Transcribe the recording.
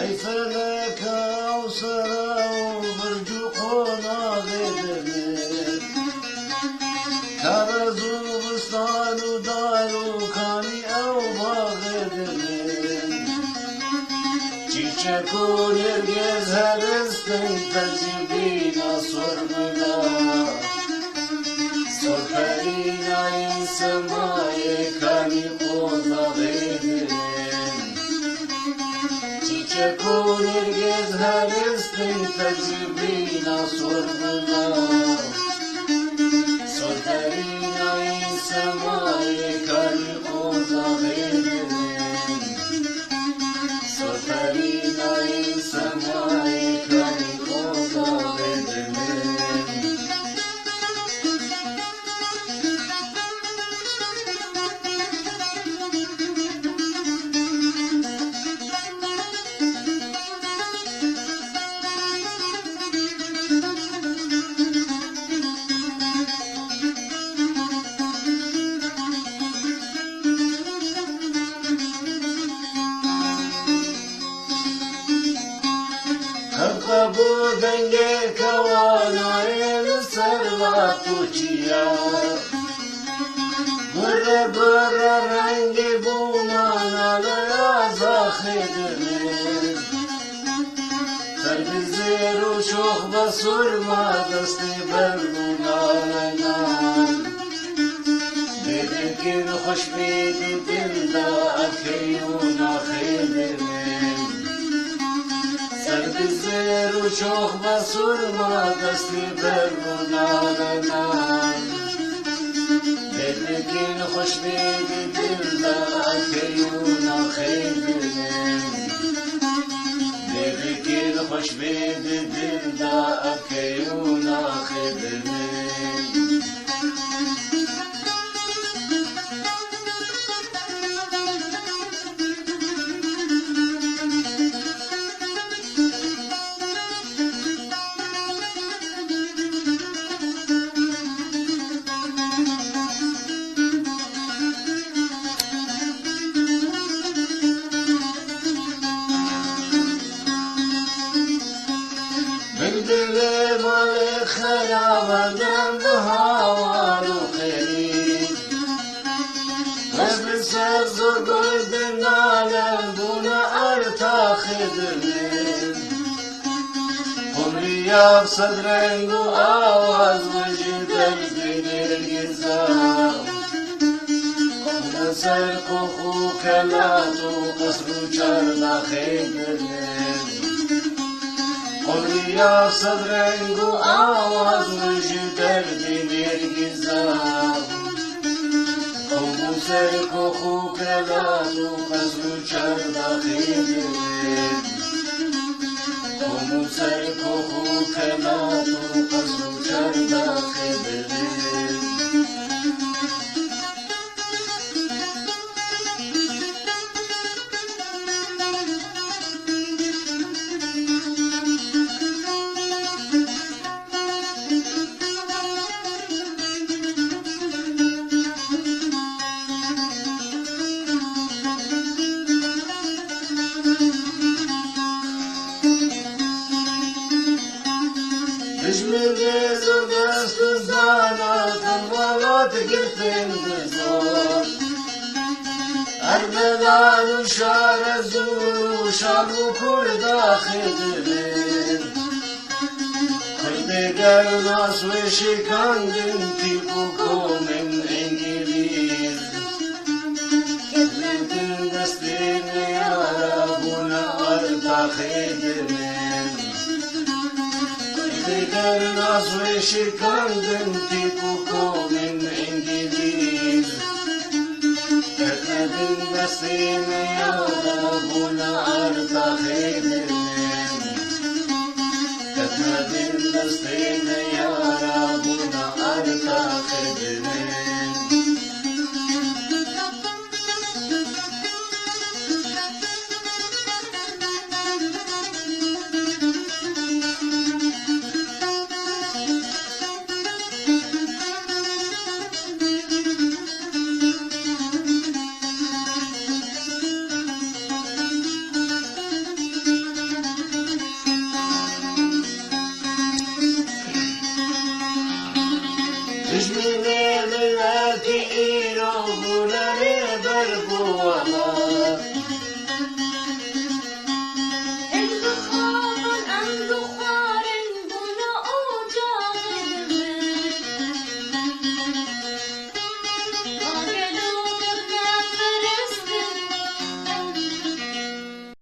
ای فلک اوسرا و برج و قناغ دلت کرزو بستان و دار و کانی او باغ دلت چیچک و نرگز هرستن تجیبینا سربلا سرپرینا این سمای کانی قناغ دلت چکو نرگز هرستن تجیبینا سربلا سرپرینا این سمای کانی قوزا غیرن سرپرینا این سمای کانی قوزا غیرن Kabu denge kawana el sarvatu chiya Burra burra rangi bumana la zakhidne Sarbizeru shoh basurma dasti barbuna Dedekin khoshbidi dilda akhiyuna khidne سربزر و شوخ بسرما دستی برمونانان دلکین خوش بیدی دل دا اکیونا خیدنن دلکین خوش بیدی دل دا اکیونا خیدنن دل مال خرابدم به هوار و خرید از سر زور گرد نالم بونه ارتا خدمه عمری افسد رنگ و آواز وجود نرگزم سر کوخو کلات و قصر و چرنا خدمه یا صدرنگ و آواز وجود دردی نرگزم قوم سر کوخو کلات و قصر و چرنا خیدن قوم سر کوخو کلات و قصر و چرنا خیدن Düşmedi zordastı zanatın valat girtin zor Erbedan uşar zuru şabu kurda khidrin Kurdi gernas ve şikandin tipu komin İngiliz Ketletin destini yara buna arta khidrin Gernas ve şikandin tipu komin İngiliz Ketledin destini yara buna arta khidrin دستین یارا بونا ارتا خدمه دشمن ملت ایران بولاره برگو